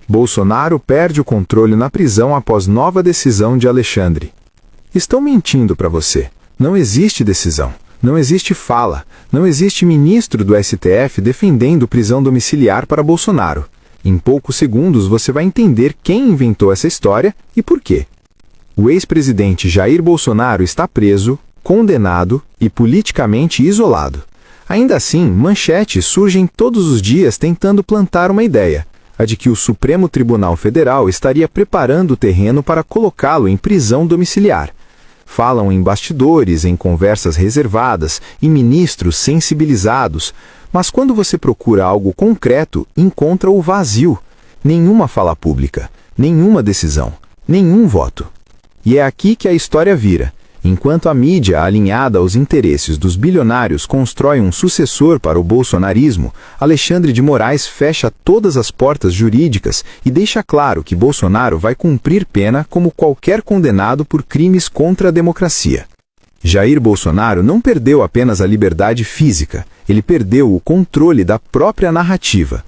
Bolsonaro perde o controle na prisão após nova decisão de Alexandre. Estão mentindo para você. Não existe decisão. Não existe fala. Não existe ministro do STF defendendo prisão domiciliar para Bolsonaro. Em poucos segundos você vai entender quem inventou essa história e por quê. O ex-presidente Jair Bolsonaro está preso, condenado e politicamente isolado. Ainda assim, manchetes surgem todos os dias tentando plantar uma ideia, a de que o Supremo Tribunal Federal estaria preparando o terreno para colocá-lo em prisão domiciliar. Falam em bastidores, em conversas reservadas, em ministros sensibilizados, mas quando você procura algo concreto, encontra o vazio. Nenhuma fala pública, nenhuma decisão, nenhum voto. E é aqui que a história vira. Enquanto a mídia, alinhada aos interesses dos bilionários, constrói um sucessor para o bolsonarismo, Alexandre de Moraes fecha todas as portas jurídicas e deixa claro que Bolsonaro vai cumprir pena como qualquer condenado por crimes contra a democracia. Jair Bolsonaro não perdeu apenas a liberdade física, ele perdeu o controle da própria narrativa.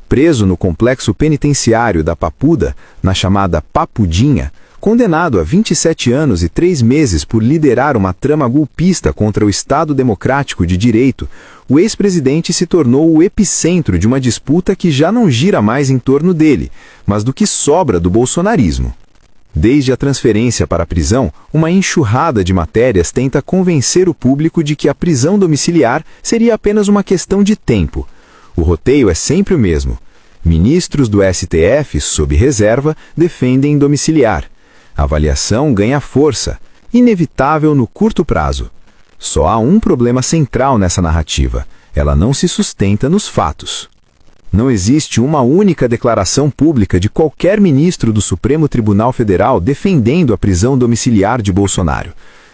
Preso no complexo penitenciário da Papuda, na chamada Papudinha, condenado a 27 anos e 3 meses por liderar uma trama golpista contra o Estado Democrático de Direito, o ex-presidente se tornou o epicentro de uma disputa que já não gira mais em torno dele, mas do que sobra do bolsonarismo. Desde a transferência para a prisão, uma enxurrada de matérias tenta convencer o público de que a prisão domiciliar seria apenas uma questão de tempo. O roteiro é sempre o mesmo. Ministros do STF, sob reserva, defendem domiciliar. A avaliação ganha força, inevitável no curto prazo. Só há um problema central nessa narrativa: ela não se sustenta nos fatos. Não existe uma única declaração pública de qualquer ministro do Supremo Tribunal Federal defendendo a prisão domiciliar de Bolsonaro.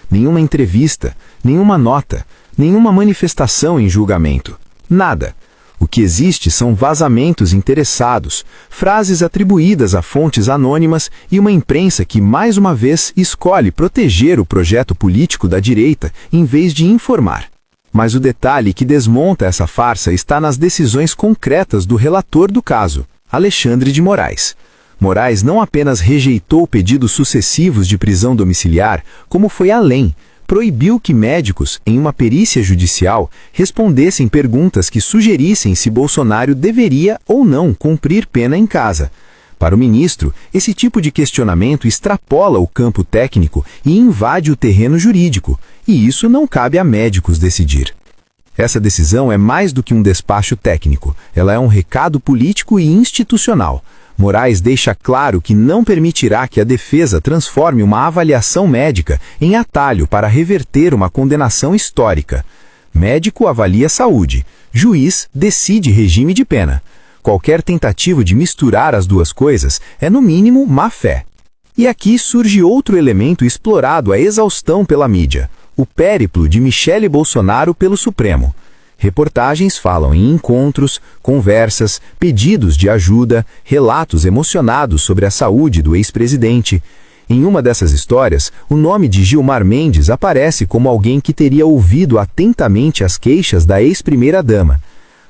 Nenhuma entrevista, nenhuma nota, nenhuma manifestação em julgamento. Nada. O que existe são vazamentos interessados, frases atribuídas a fontes anônimas e uma imprensa que, mais uma vez, escolhe proteger o projeto político da direita em vez de informar. Mas o detalhe que desmonta essa farsa está nas decisões concretas do relator do caso, Alexandre de Moraes. Moraes não apenas rejeitou pedidos sucessivos de prisão domiciliar, como foi além. Proibiu que médicos, em uma perícia judicial, respondessem perguntas que sugerissem se Bolsonaro deveria ou não cumprir pena em casa. Para o ministro, esse tipo de questionamento extrapola o campo técnico e invade o terreno jurídico, e isso não cabe a médicos decidir. Essa decisão é mais do que um despacho técnico, ela é um recado político e institucional. Moraes deixa claro que não permitirá que a defesa transforme uma avaliação médica em atalho para reverter uma condenação histórica. Médico avalia saúde, juiz decide regime de pena. Qualquer tentativa de misturar as duas coisas é, no mínimo, má-fé. E aqui surge outro elemento explorado à exaustão pela mídia: o périplo de Michele Bolsonaro pelo Supremo. Reportagens falam em encontros, conversas, pedidos de ajuda, relatos emocionados sobre a saúde do ex-presidente. Em uma dessas histórias, o nome de Gilmar Mendes aparece como alguém que teria ouvido atentamente as queixas da ex-primeira-dama.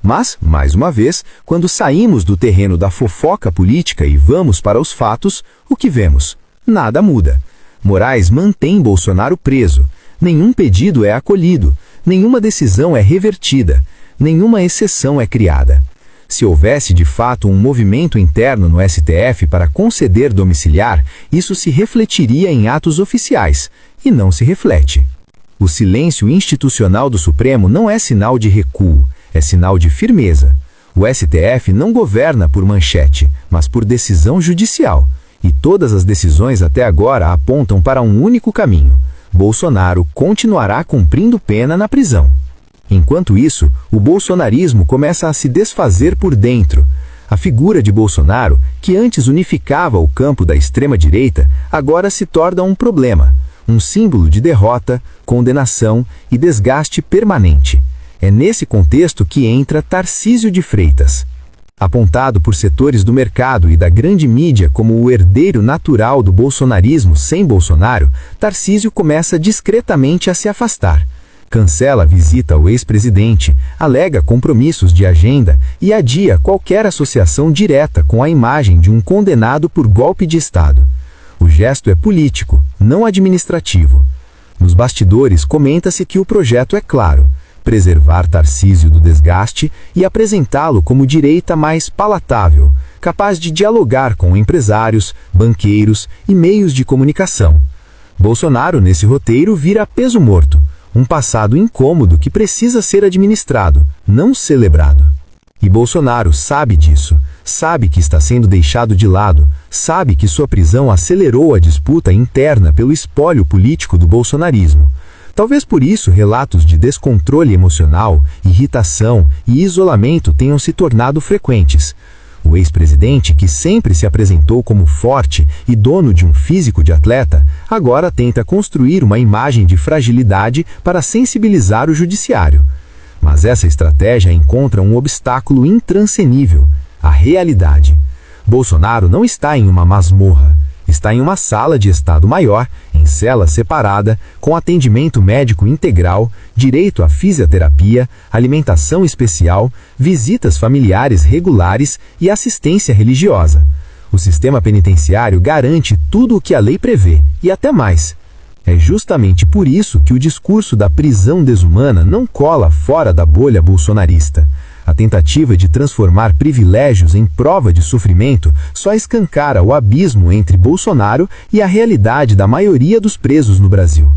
Mas, mais uma vez, quando saímos do terreno da fofoca política e vamos para os fatos, o que vemos? Nada muda. Moraes mantém Bolsonaro preso. Nenhum pedido é acolhido. Nenhuma decisão é revertida, nenhuma exceção é criada. Se houvesse de fato um movimento interno no STF para conceder domiciliar, isso se refletiria em atos oficiais, e não se reflete. O silêncio institucional do Supremo não é sinal de recuo, é sinal de firmeza. O STF não governa por manchete, mas por decisão judicial, e todas as decisões até agora apontam para um único caminho: Bolsonaro continuará cumprindo pena na prisão. Enquanto isso, o bolsonarismo começa a se desfazer por dentro. A figura de Bolsonaro, que antes unificava o campo da extrema-direita, agora se torna um problema, um símbolo de derrota, condenação e desgaste permanente. É nesse contexto que entra Tarcísio de Freitas. Apontado por setores do mercado e da grande mídia como o herdeiro natural do bolsonarismo sem Bolsonaro, Tarcísio começa discretamente a se afastar. cancela a visita ao ex-presidente, alega compromissos de agenda e adia qualquer associação direta com a imagem de um condenado por golpe de Estado. O gesto é político, não administrativo. Nos bastidores, comenta-se que o projeto é claro: preservar Tarcísio do desgaste e apresentá-lo como direita mais palatável, capaz de dialogar com empresários, banqueiros e meios de comunicação. Bolsonaro, nesse roteiro, vira peso morto, um passado incômodo que precisa ser administrado, não celebrado. E Bolsonaro sabe disso, sabe que está sendo deixado de lado, sabe que sua prisão acelerou a disputa interna pelo espólio político do bolsonarismo. Talvez por isso relatos de descontrole emocional, irritação e isolamento tenham se tornado frequentes. O ex-presidente, que sempre se apresentou como forte e dono de um físico de atleta, agora tenta construir uma imagem de fragilidade para sensibilizar o judiciário. Mas essa estratégia encontra um obstáculo intranscenível: a realidade. Bolsonaro não está em uma masmorra, está em uma sala de Estado-Maior, em cela separada, com atendimento médico integral, direito à fisioterapia, alimentação especial, visitas familiares regulares e assistência religiosa. O sistema penitenciário garante tudo o que a lei prevê, e até mais. É justamente por isso que o discurso da prisão desumana não cola fora da bolha bolsonarista. A tentativa de transformar privilégios em prova de sofrimento só escancara o abismo entre Bolsonaro e a realidade da maioria dos presos no Brasil.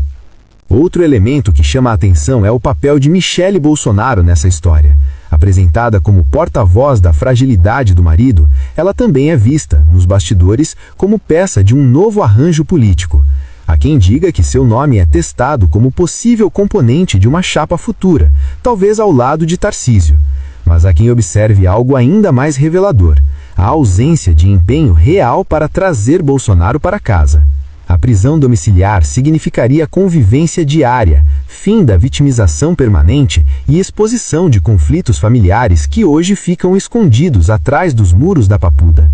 Outro elemento que chama a atenção é o papel de Michele Bolsonaro nessa história. Apresentada como porta-voz da fragilidade do marido, ela também é vista, nos bastidores, como peça de um novo arranjo político. Há quem diga que seu nome é testado como possível componente de uma chapa futura, talvez ao lado de Tarcísio. Mas há quem observe algo ainda mais revelador: a ausência de empenho real para trazer Bolsonaro para casa. A prisão domiciliar significaria convivência diária, fim da vitimização permanente e exposição de conflitos familiares que hoje ficam escondidos atrás dos muros da Papuda.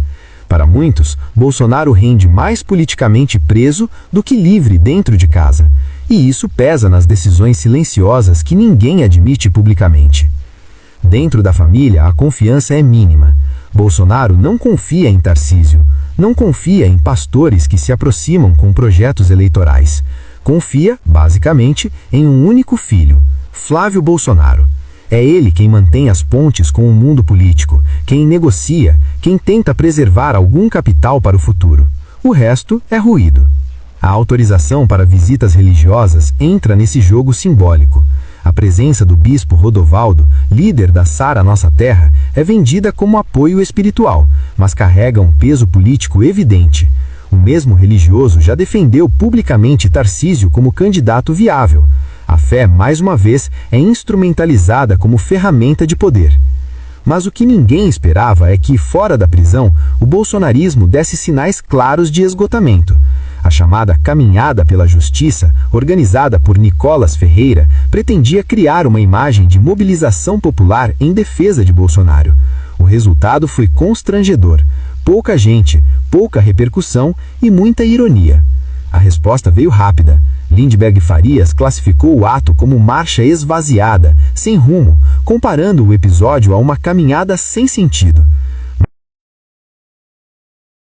Para muitos, Bolsonaro rende mais politicamente preso do que livre dentro de casa, e isso pesa nas decisões silenciosas que ninguém admite publicamente. Dentro da família, a confiança é mínima. Bolsonaro não confia em Tarcísio, não confia em pastores que se aproximam com projetos eleitorais. Confia, basicamente, em um único filho, Flávio Bolsonaro. É ele quem mantém as pontes com o mundo político, quem negocia, quem tenta preservar algum capital para o futuro. O resto é ruído. A autorização para visitas religiosas entra nesse jogo simbólico. A presença do bispo Rodovaldo, líder da Sara Nossa Terra, é vendida como apoio espiritual, mas carrega um peso político evidente. O mesmo religioso já defendeu publicamente Tarcísio como candidato viável. A fé, mais uma vez, é instrumentalizada como ferramenta de poder. Mas o que ninguém esperava é que, fora da prisão, o bolsonarismo desse sinais claros de esgotamento. A chamada Caminhada pela Justiça, organizada por Nicolas Ferreira, pretendia criar uma imagem de mobilização popular em defesa de Bolsonaro. O resultado foi constrangedor: pouca gente, pouca repercussão e muita ironia. A resposta veio rápida. Lindbergh Farias classificou o ato como marcha esvaziada, sem rumo, comparando o episódio a uma caminhada sem sentido.